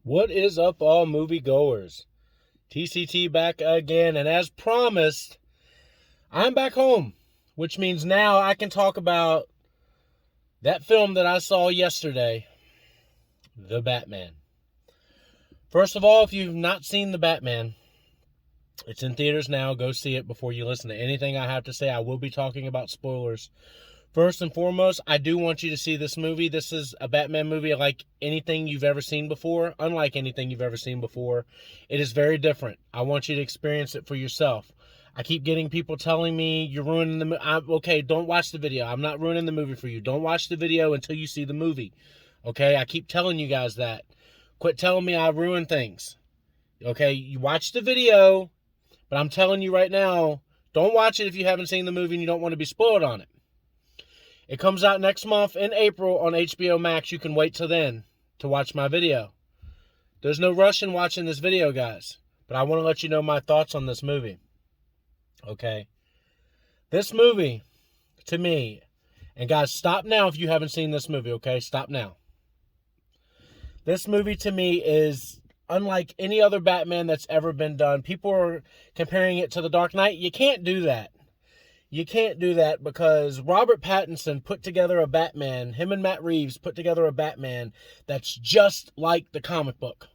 What is up, all moviegoers? TCT back again, and as promised, I'm back home, which means now I can talk about that film that I saw yesterday, The Batman. First of all, if you've not seen The Batman, it's in theaters now. Go see it before you listen to anything I have to say. I will be talking about spoilers. First and foremost, I do want you to see this movie. This is a Batman movie like anything you've ever seen before. Unlike anything you've ever seen before. It is very different. I want you to experience it for yourself. I keep getting people telling me, you're ruining the movie. Okay, don't watch the video. I'm not ruining the movie for you. Don't watch the video until you see the movie. Okay, I keep telling you guys that. Quit telling me I ruin things. Okay, you watch the video, but I'm telling you right now, don't watch it if you haven't seen the movie and you don't want to be spoiled on it. It comes out next month in April on HBO Max. You can wait till then to watch my video. There's no rush in watching this video, guys. But I want to let you know my thoughts on this movie. Okay? This movie, to me, and guys, stop now if you haven't seen this movie, okay? Stop now. This movie, to me, is unlike any other Batman that's ever been done. People are comparing it to The Dark Knight. You can't do that. You can't do that because Robert Pattinson put together a Batman, him and Matt Reeves put together a Batman that's just like the comic book.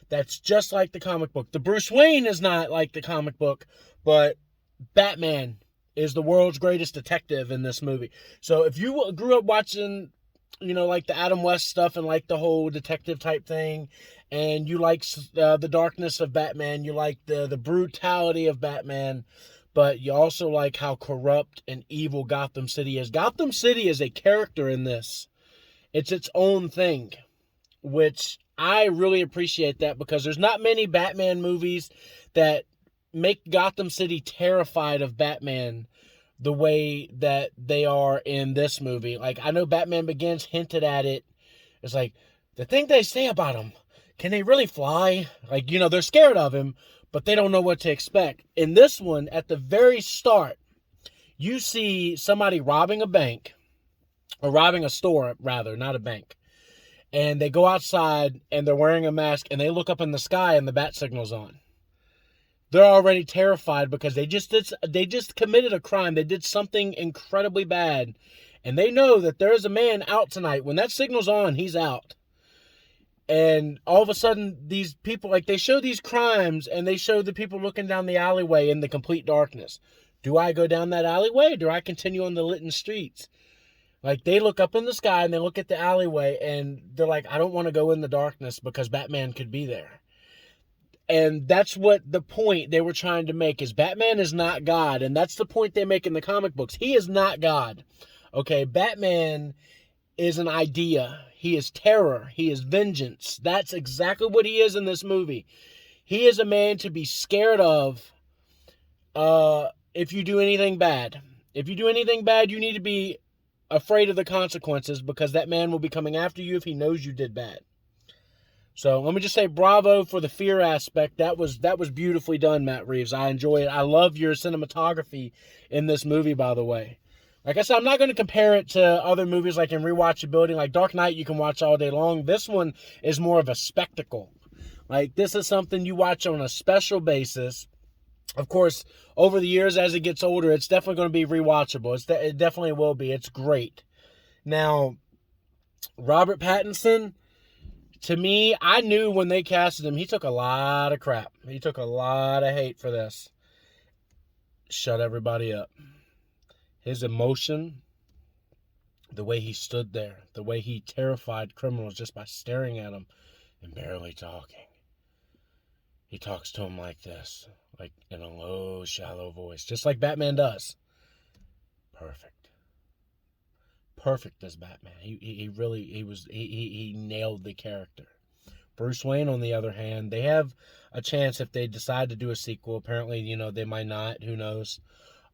That's just like the comic book. The Bruce Wayne is not like the comic book, but Batman is the world's greatest detective in this movie. So if you grew up watching, like the Adam West stuff and like the whole detective type thing, and you like the darkness of Batman, you like the brutality of Batman, but you also like how corrupt and evil Gotham City is. Gotham City is a character in this. It's its own thing, which I really appreciate that because there's not many Batman movies that make Gotham City terrified of Batman the way that they are in this movie. Like, I know Batman Begins hinted at it. It's like, the thing they say about him, can they really fly? Like, they're scared of him, but they don't know what to expect. In this one, at the very start, you see somebody robbing a bank, or robbing a store, rather, not a bank. And they go outside, and they're wearing a mask, and they look up in the sky, and the bat signal's on. They're already terrified because they just committed a crime. They did something incredibly bad. And they know that there is a man out tonight. When that signal's on, he's out. And all of a sudden, these people, like, they show these crimes, and they show the people looking down the alleyway in the complete darkness. Do I go down that alleyway, or do I continue on the lit streets? Like, they look up in the sky, and they look at the alleyway, and they're like, I don't want to go in the darkness because Batman could be there. And that's what the point they were trying to make is Batman is not God. And that's the point they make in the comic books. He is not God. Okay, Batman is an idea. He is terror. He is vengeance. That's exactly what he is in this movie. He is a man to be scared of if you do anything bad. If you do anything bad, you need to be afraid of the consequences because that man will be coming after you if he knows you did bad. So let me just say bravo for the fear aspect. That was beautifully done, Matt Reeves. I enjoy it. I love your cinematography in this movie, by the way. Like I said, I'm not going to compare it to other movies like in rewatchability. Like Dark Knight, you can watch all day long. This one is more of a spectacle. Like, this is something you watch on a special basis. Of course, over the years, as it gets older, it's definitely going to be rewatchable. It definitely will be. It's great. Now, Robert Pattinson, to me, I knew when they casted him, he took a lot of crap. He took a lot of hate for this. Shut everybody up. His emotion, the way he stood there, the way he terrified criminals just by staring at them and barely talking. He talks to them like this, like in a low, shallow voice, just like Batman does. Perfect. Perfect as Batman. He nailed the character. Bruce Wayne, on the other hand, they have a chance if they decide to do a sequel. Apparently, they might not. Who knows?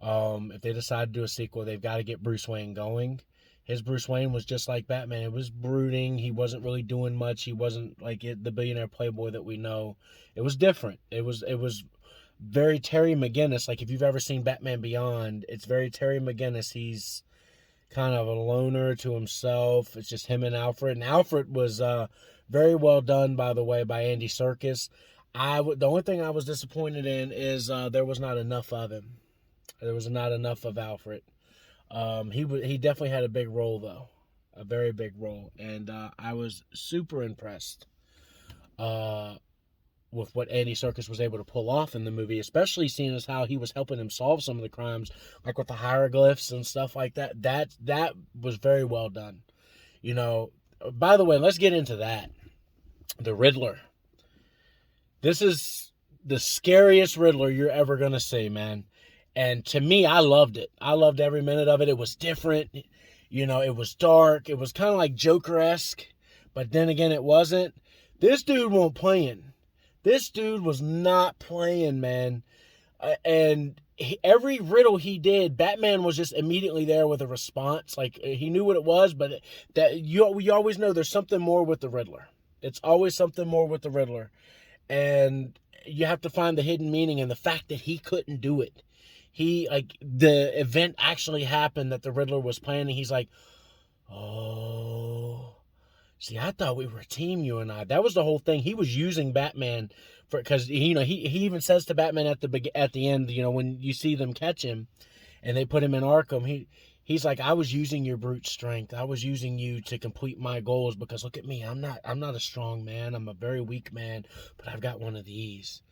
If they decide to do a sequel, they've got to get Bruce Wayne going. His Bruce Wayne was just like Batman. It was brooding. He wasn't really doing much. He wasn't like the billionaire playboy that we know. It was different. It was very Terry McGinnis. Like, if you've ever seen Batman Beyond, it's very Terry McGinnis. He's kind of a loner to himself. It's just him and Alfred. And Alfred was very well done, by the way, by Andy Serkis. The only thing I was disappointed in is there was not enough of him. There was not enough of Alfred. He definitely had a big role, though. A very big role. And I was super impressed with what Andy Serkis was able to pull off in the movie, especially seeing as how he was helping him solve some of the crimes, like with the hieroglyphs and stuff like that. That was very well done. You know, by the way, let's get into that. The Riddler. This is the scariest Riddler you're ever going to see, man. And to me, I loved it. I loved every minute of it. It was different. You know, it was dark. It was kind of like Joker-esque. But then again, it wasn't. This dude wasn't playing. This dude was not playing, man. Every riddle he did, Batman was just immediately there with a response. Like, he knew what it was, but you always know there's something more with the Riddler. It's always something more with the Riddler. And you have to find the hidden meaning and the fact that he couldn't do it. The event actually happened that the Riddler was planning. He's like, oh, see, I thought we were a team, you and I. That was the whole thing. He was using Batman because he even says to Batman at the end, you know, when you see them catch him and they put him in Arkham, he's like, I was using your brute strength. I was using you to complete my goals because look at me. I'm not a strong man. I'm a very weak man, but I've got one of these.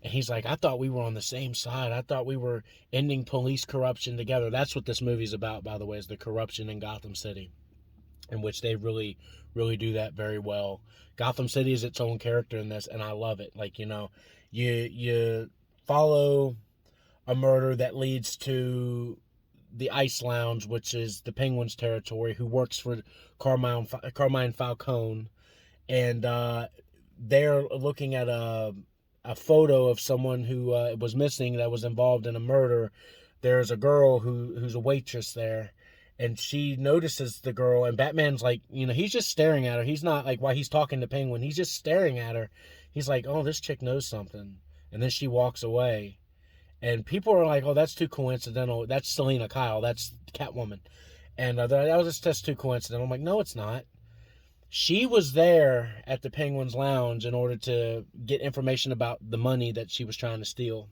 And he's like, I thought we were on the same side. I thought we were ending police corruption together. That's what this movie's about, by the way, is the corruption in Gotham City, in which they really, really do that very well. Gotham City is its own character in this, and I love it. Like, you know, you follow a murder that leads to the Ice Lounge, which is the Penguin's territory, who works for Carmine Falcone, and they're looking at a photo of someone who was missing that was involved in a murder. There's a girl who's a waitress there, and she notices the girl, and Batman's like, you know, he's just staring at her. He's not like, while he's talking to Penguin, he's just staring at her. He's like, oh, this chick knows something. And then she walks away. And people are like, oh, that's too coincidental. That's Selena Kyle. That's Catwoman. And that was just too coincidental. I'm like, no, it's not. She was there at the Penguin's Lounge in order to get information about the money that she was trying to steal.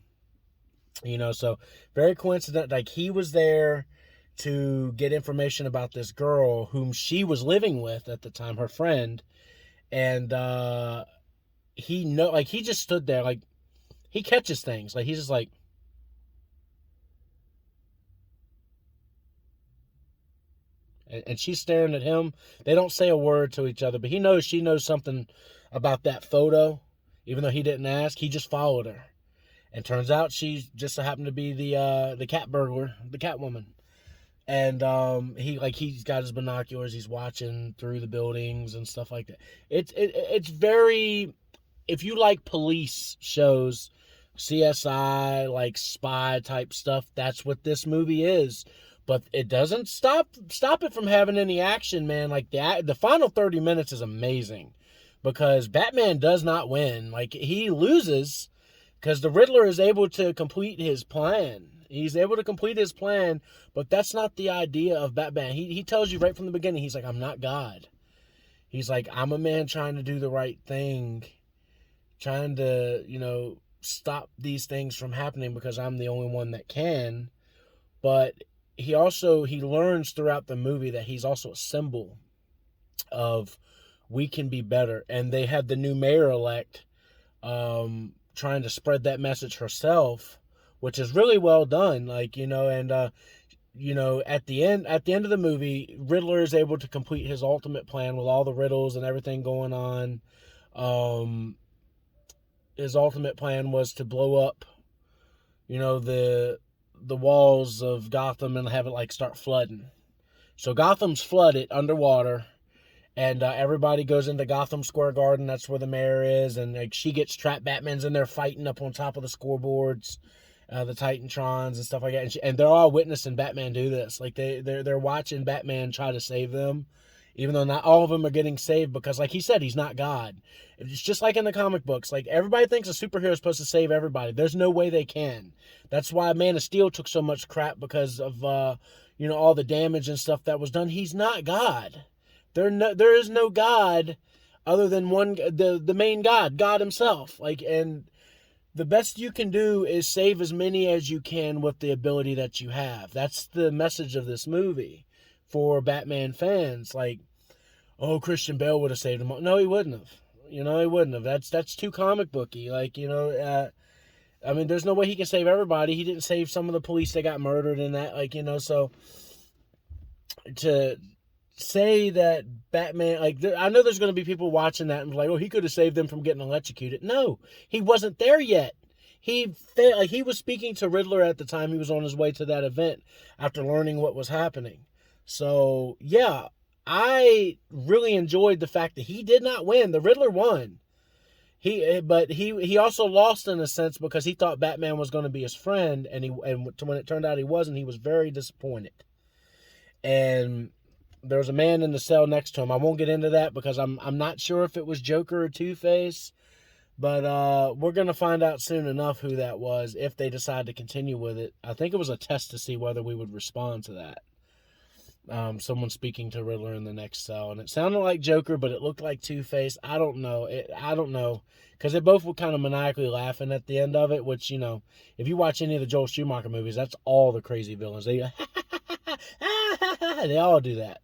You know, so very coincident. Like, he was there to get information about this girl whom she was living with at the time, her friend. And he just stood there. Like, he catches things. Like, he's just like, and she's staring at him. They don't say a word to each other, but he knows she knows something about that photo, even though he didn't ask. He just followed her, and turns out she just so happened to be the cat burglar, the Catwoman. And he's got his binoculars. He's watching through the buildings and stuff like that. It's very, if you like police shows, CSI, like spy type stuff, that's what this movie is. But it doesn't stop it from having any action, man. Like, the final 30 minutes is amazing because Batman does not win. Like, he loses because the Riddler is able to complete his plan. He's able to complete his plan, but that's not the idea of Batman. He tells you right from the beginning, he's like, I'm not God. He's like, I'm a man trying to do the right thing, trying to, you know, stop these things from happening because I'm the only one that can. But he learns throughout the movie that he's also a symbol of we can be better. And they had the new mayor-elect trying to spread that message herself, which is really well done. Like, you know, and you know, at the end of the movie, Riddler is able to complete his ultimate plan with all the riddles and everything going on. His ultimate plan was to blow up, you know, the walls of Gotham and have it like start flooding. So Gotham's flooded underwater, and everybody goes into Gotham Square Garden. That's where the mayor is, and like she gets trapped. Batman's in there fighting up on top of the scoreboards, the Titantrons and stuff like that. And they're all witnessing Batman do this. Like they're watching Batman try to save them, even though not all of them are getting saved because, like he said, he's not God. It's just like in the comic books. Like, everybody thinks a superhero is supposed to save everybody. There's no way they can. That's why Man of Steel took so much crap because of, all the damage and stuff that was done. He's not God. There is no God other than the main God himself. And the best you can do is save as many as you can with the ability that you have. That's the message of this movie for Batman fans. Oh, Christian Bale would have saved him. No, he wouldn't have. He wouldn't have. That's too comic booky. There's no way he can save everybody. He didn't save some of the police that got murdered in that. So to say that Batman, I know there's going to be people watching that and oh, he could have saved them from getting electrocuted. No, he wasn't there yet. He was speaking to Riddler at the time he was on his way to that event after learning what was happening. So yeah, I really enjoyed the fact that he did not win. The Riddler won. But he also lost in a sense because he thought Batman was going to be his friend, and when it turned out he wasn't, he was very disappointed. And there was a man in the cell next to him. I won't get into that because I'm not sure if it was Joker or Two-Face, but we're going to find out soon enough who that was if they decide to continue with it. I think it was a test to see whether we would respond to that. Someone speaking to Riddler in the next cell, and it sounded like Joker, but it looked like Two-Face. I don't know. Because they both were kind of maniacally laughing at the end of it, which, if you watch any of the Joel Schumacher movies, that's all the crazy villains. They all do that.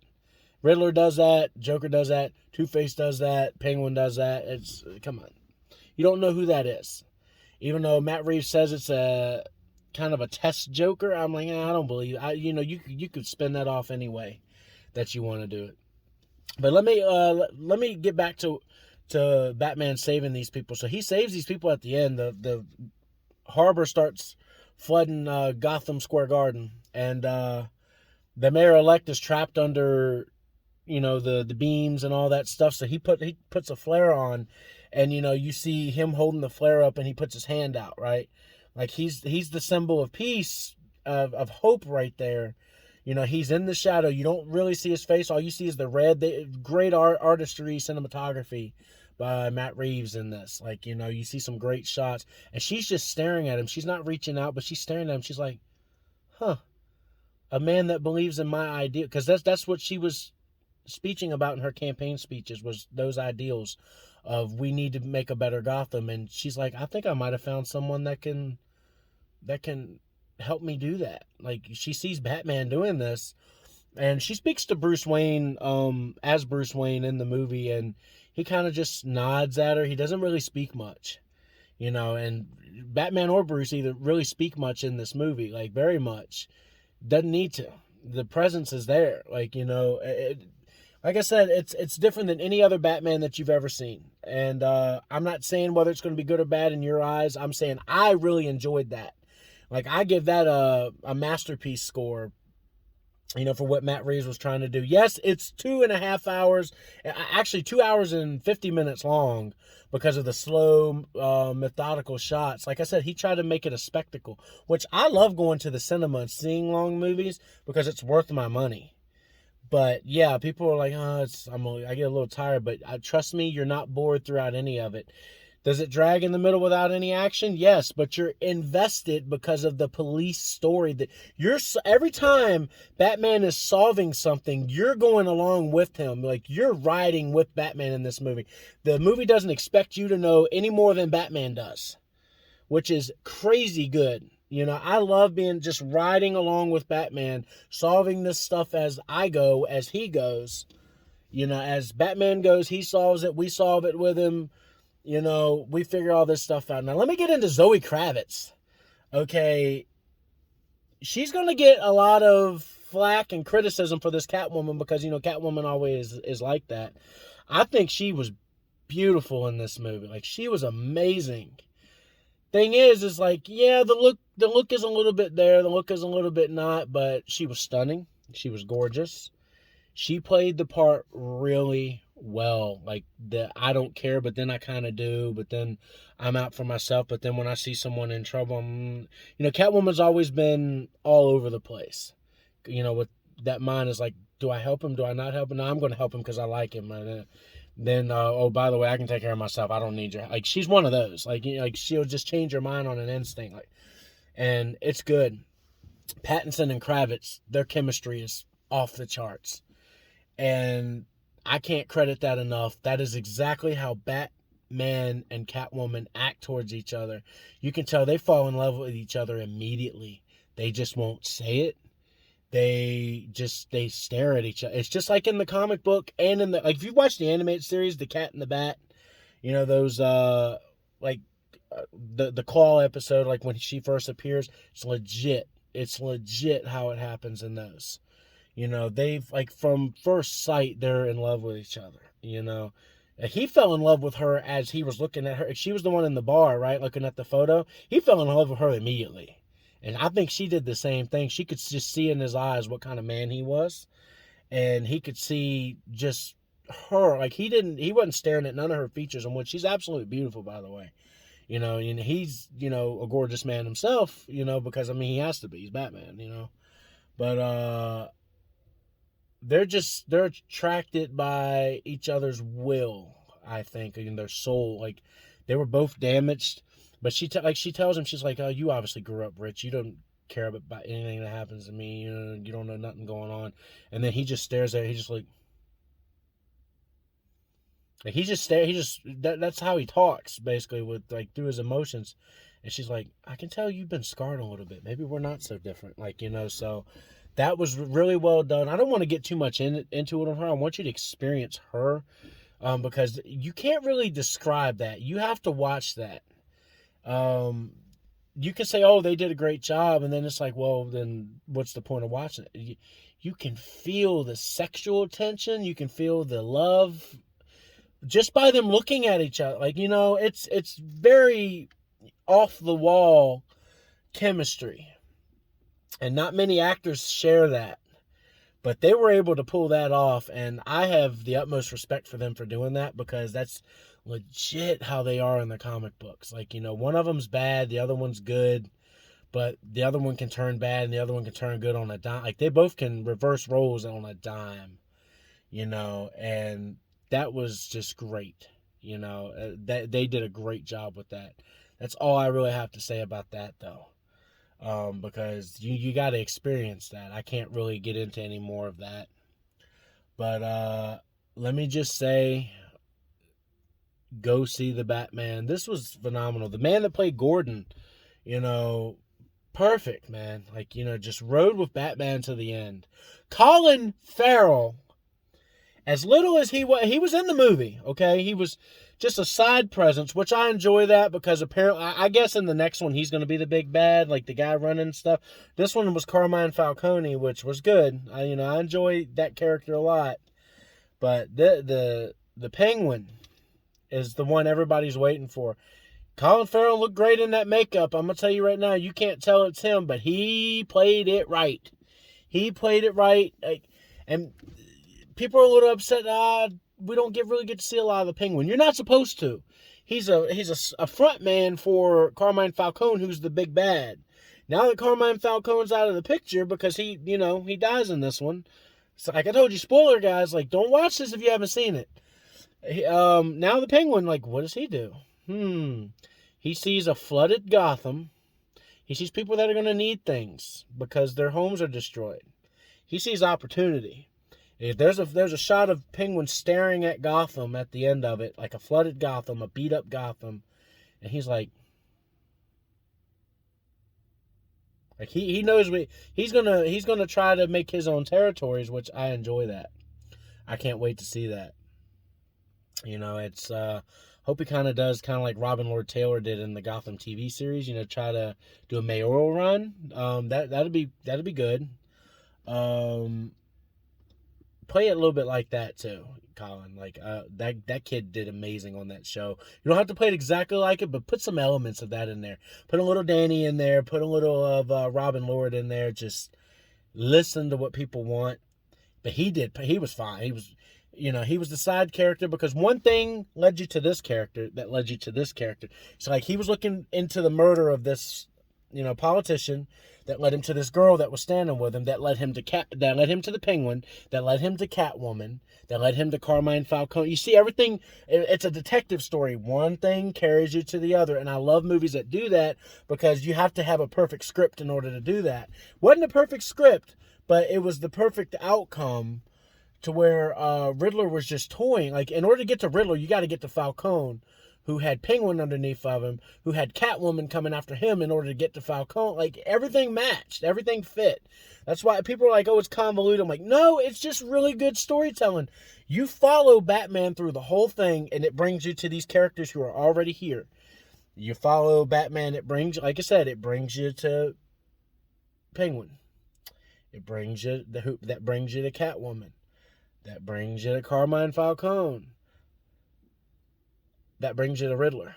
Riddler does that. Joker does that. Two-Face does that. Penguin does that. Come on. You don't know who that is. Even though Matt Reeves says it's a kind of a test Joker, I'm like, I don't believe you could spin that off any way that you want to do it. But let me get back to Batman saving these people. So he saves these people at the end. The harbor starts flooding Gotham Square Garden, and the mayor-elect is trapped under the beams and all that stuff. So he puts a flare on, and you see him holding the flare up, and he puts his hand out, right? He's the symbol of peace, of hope right there. He's in the shadow. You don't really see his face. All you see is the red. Great artistry, cinematography by Matt Reeves in this. You see some great shots. And she's just staring at him. She's not reaching out, but she's staring at him. She's like, huh, a man that believes in my idea. Because that's what she was speaking about in her campaign speeches, was those ideals of we need to make a better Gotham. And she's like, I think I might have found someone that can help me do that. She sees Batman doing this, and she speaks to Bruce Wayne as Bruce Wayne in the movie, and he kind of just nods at her. He doesn't really speak much, and Batman or Bruce either really speak much in this movie, very much. Doesn't need to. The presence is there. Like I said, it's different than any other Batman that you've ever seen. And I'm not saying whether it's going to be good or bad in your eyes. I'm saying I really enjoyed that. I give that a masterpiece score, for what Matt Reeves was trying to do. Yes, it's 2.5 hours, actually 2 hours and 50 minutes long because of the slow, methodical shots. Like I said, he tried to make it a spectacle, which I love going to the cinema and seeing long movies because it's worth my money. But yeah, people are like, I get a little tired, but trust me, you're not bored throughout any of it. Does it drag in the middle without any action? Yes, but you're invested because of the police story that every time Batman is solving something, you're going along with him. You're riding with Batman in this movie. The movie doesn't expect you to know any more than Batman does, which is crazy good. I love being just riding along with Batman, solving this stuff as I go, as he goes. As Batman goes, he solves it, we solve it with him. We figure all this stuff out. Now, let me get into Zoe Kravitz. Okay. She's going to get a lot of flack and criticism for this Catwoman because, Catwoman always is like that. I think she was beautiful in this movie. She was amazing. Thing is yeah, the look is a little bit there. The look is a little bit not, but she was stunning. She was gorgeous. She played the part really well. I don't care, but then I kind of do, but then I'm out for myself. But then when I see someone in trouble, Catwoman's always been all over the place. With that mind is do I help him? Do I not help him? No, I'm going to help him because I like him. And then, oh, by the way, I can take care of myself. I don't need your, she's one of those, she'll just change her mind on an instinct. And it's good. Pattinson and Kravitz, their chemistry is off the charts. And I can't credit that enough. That is exactly how Batman and Catwoman act towards each other. You can tell they fall in love with each other immediately. They just won't say it. They stare at each other. It's just like in the comic book and in the, like, if you watch the animated series, The Cat and the Bat, you know, those like the Claw episode, like when she first appears, it's legit. It's legit how it happens in those. You know, they've, like, from first sight, they're in love with each other, you know. He fell in love with her as he was looking at her. She was the one in the bar, right, looking at the photo. He fell in love with her immediately. And I think she did the same thing. She could just see in his eyes what kind of man he was. And he could see just her. Like, he wasn't staring at none of her features, and which she's absolutely beautiful, by the way. You know, and he's, you know, a gorgeous man himself, you know, because, I mean, he has to be. He's Batman, you know. But, they're attracted by each other's will, I think, and their soul. Like, they were both damaged, but she tells him, she's like, oh, you obviously grew up rich, you don't care about anything that happens to me, you know, you don't know nothing going on. And then he just stares at her. He just like he just that's how he talks, basically, with, like, through his emotions. And she's like, I can tell you've been scarred a little bit, maybe we're not so different, like, you know. So that was really well done. I don't want to get too much into it on her. I want you to experience her, because you can't really describe that. You have to watch that. You can say, oh, they did a great job, and then it's like, well, then what's the point of watching it? You can feel the sexual tension. You can feel the love just by them looking at each other. Like, you know, it's very off the wall chemistry. And not many actors share that. But they were able to pull that off, and I have the utmost respect for them for doing that, because that's legit how they are in the comic books. Like, you know, one of them's bad, the other one's good, but the other one can turn bad and the other one can turn good on a dime. Like, they both can reverse roles on a dime, you know, and that was just great. You know, that they did a great job with that. That's all I really have to say about that, though. Because you got to experience that. I can't really get into any more of that. But let me just say, go see The Batman. This was phenomenal. The man that played Gordon, you know, perfect, man. Like, you know, just rode with Batman to the end. Colin Farrell, as little as he was in the movie, okay? He was just a side presence, which I enjoy that, because apparently, I guess in the next one, he's going to be the big bad, like the guy running stuff. This one was Carmine Falcone, which was good. I enjoy that character a lot. But the Penguin is the one everybody's waiting for. Colin Farrell looked great in that makeup. I'm going to tell you right now, you can't tell it's him, but he played it right. He played it right. And people are a little upset, we don't really get to see a lot of the Penguin. You're not supposed to. He's a front man for Carmine Falcone, who's the big bad. Now that Carmine Falcone's out of the picture, because he dies in this one. So, like I told you, spoiler guys, like, don't watch this if you haven't seen it. Now the Penguin, like, what does he do? He sees a flooded Gotham. He sees people that are going to need things because their homes are destroyed. He sees opportunity. If there's a shot of Penguin staring at Gotham at the end of it, like a flooded Gotham, a beat up Gotham, and he's like he knows he's gonna try to make his own territories, which I enjoy that. I can't wait to see that. You know, it's hope he kind of does like Robin Lord Taylor did in the Gotham TV series. You know, try to do a mayoral run. That'd be good. Play it a little bit like that too, Colin. Like that kid did amazing on that show. You don't have to play it exactly like it, but put some elements of that in there. Put a little Danny in there. Put a little of Robin Lord in there. Just listen to what people want. But he was fine. He was the side character, because one thing led you to this character that led you to this character. So, like, he was looking into the murder of this, politician. that led him to this girl that was standing with him, that led him to the Penguin, that led him to Catwoman, that led him to Carmine Falcone. You see, everything, it's a detective story. One thing carries you to the other, and I love movies that do that because you have to have a perfect script in order to do that. Wasn't a perfect script, but it was the perfect outcome to where Riddler was just toying. Like, in order to get to Riddler, you got to get to Falcone, who had Penguin underneath of him, who had Catwoman coming after him in order to get to Falcone. Like, everything matched. Everything fit. That's why people are like, oh, it's convoluted. I'm like, no, it's just really good storytelling. You follow Batman through the whole thing, and it brings you to these characters who are already here. You follow Batman, it brings, like I said, it brings you to Penguin. It brings you, that brings you to Catwoman. That brings you to Carmine Falcone. That brings you to Riddler,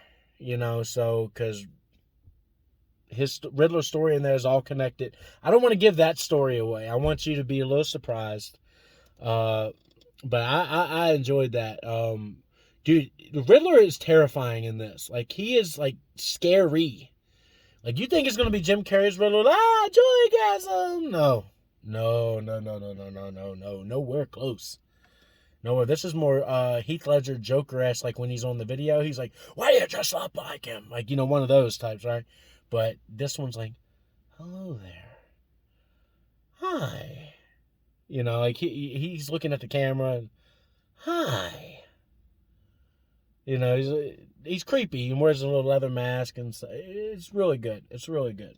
so, because his Riddler story in there is all connected. I don't want to give that story away. I want you to be a little surprised. But I enjoyed that. Dude, Riddler is terrifying in this. Like, he is, like, scary. Like, you think it's going to be Jim Carrey's Riddler? Joygasm! No. Nowhere close. No, this is more Heath Ledger Joker-esque, like when he's on the video, he's like, why do you dress up like him? Like, one of those types, right? But this one's like, hello there. Hi. Like he's looking at the camera and, hi. He's creepy. He wears a little leather mask and it's really good. It's really good.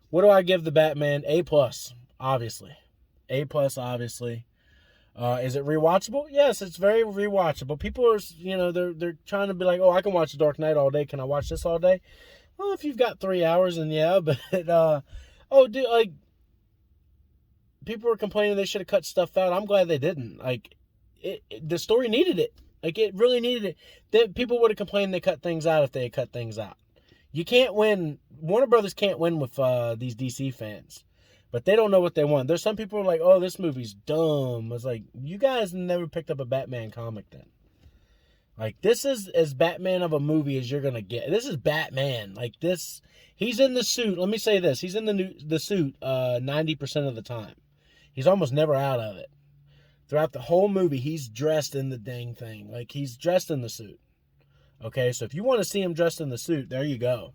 What do I give the Batman? A+, obviously. A+, obviously. Is it rewatchable? Yes, it's very rewatchable. People are, they're trying to be like, oh, I can watch The Dark Knight all day. Can I watch this all day? Well, if you've got 3 hours, then yeah. But like, people were complaining they should have cut stuff out. I'm glad they didn't. Like, the story needed it. Like, it really needed it. People would have complained they cut things out if they had cut things out. You can't win. Warner Brothers can't win with these DC fans. But they don't know what they want. There's some people who are like, oh, this movie's dumb. It's like, you guys never picked up a Batman comic then. Like, this is as Batman of a movie as you're going to get. This is Batman. Like, this, he's in the suit. Let me say this. He's in the suit 90% of the time. He's almost never out of it. Throughout the whole movie, he's dressed in the dang thing. Like, he's dressed in the suit. Okay, so if you want to see him dressed in the suit, there you go.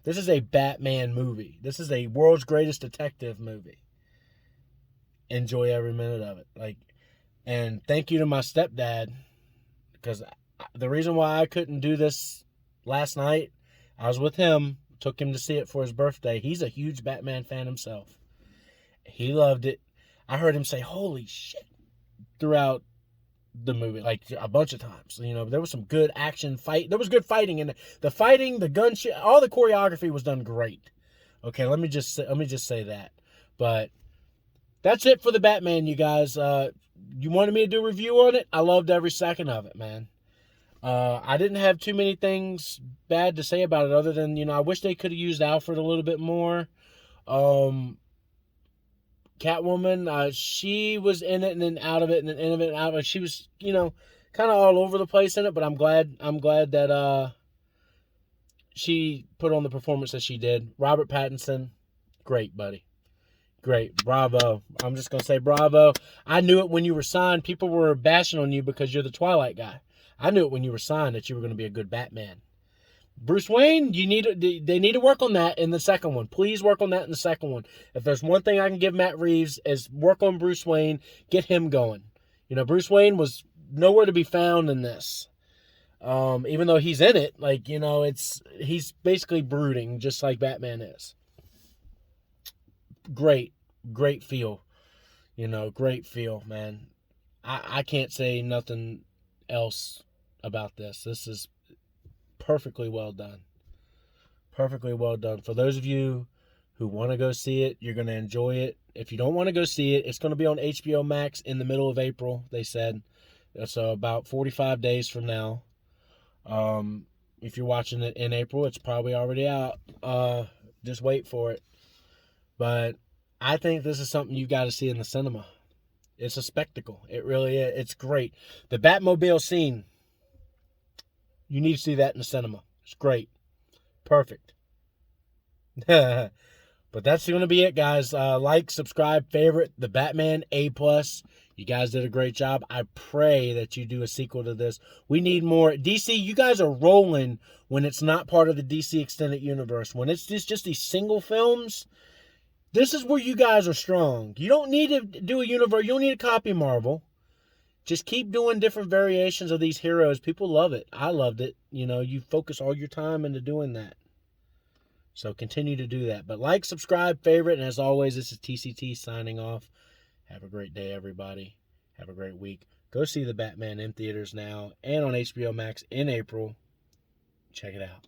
This is a Batman movie. This is a world's greatest detective movie. Enjoy every minute of it. Like, and thank you to my stepdad, because the reason why I couldn't do this last night, I was with him, took him to see it for his birthday. He's a huge Batman fan himself. He loved it. I heard him say, holy shit, throughout the movie, like a bunch of times. There was some good action fight. There was good fighting, and the fighting, the gun shit, all the choreography was done great. Okay, let me just say that. But that's it for the Batman, you guys. You wanted me to do a review on it? I loved every second of it, man. I didn't have too many things bad to say about it, other than, I wish they could have used Alfred a little bit more. Catwoman, she was in it and then out of it and then in it and out of it. She was, kind of all over the place in it, but I'm glad that she put on the performance that she did. Robert Pattinson, great, buddy. Great. Bravo. I'm just going to say bravo. I knew it when you were signed. People were bashing on you because you're the Twilight guy. I knew it when you were signed that you were going to be a good Batman. Bruce Wayne, they need to work on that in the second one. Please work on that in the second one. If there's one thing I can give Matt Reeves is work on Bruce Wayne, get him going. Bruce Wayne was nowhere to be found in this. Even though he's in it, like, he's basically brooding just like Batman is. Great feel. Great feel, man. I can't say nothing else about this. This is perfectly well done. Perfectly well done. For those of you who want to go see it, you're going to enjoy it. If you don't want to go see it, it's going to be on HBO Max in the middle of April, they said. So about 45 days from now. If you're watching it in April, it's probably already out. Just wait for it. But I think this is something you got to see in the cinema. It's a spectacle. It really is. It's great. The Batmobile scene, you need to see that in the cinema. It's great. Perfect. But that's going to be it, guys. Like, subscribe, favorite the Batman A+. You guys did a great job. I pray that you do a sequel to this. We need more. DC, you guys are rolling when it's not part of the DC Extended Universe. When it's just these single films, this is where you guys are strong. You don't need to do a universe. You don't need to copy Marvel. Just keep doing different variations of these heroes. People love it. I loved it. You focus all your time into doing that. So continue to do that. But like, subscribe, favorite, and as always, this is TCT signing off. Have a great day, everybody. Have a great week. Go see The Batman in theaters now and on HBO Max in April. Check it out.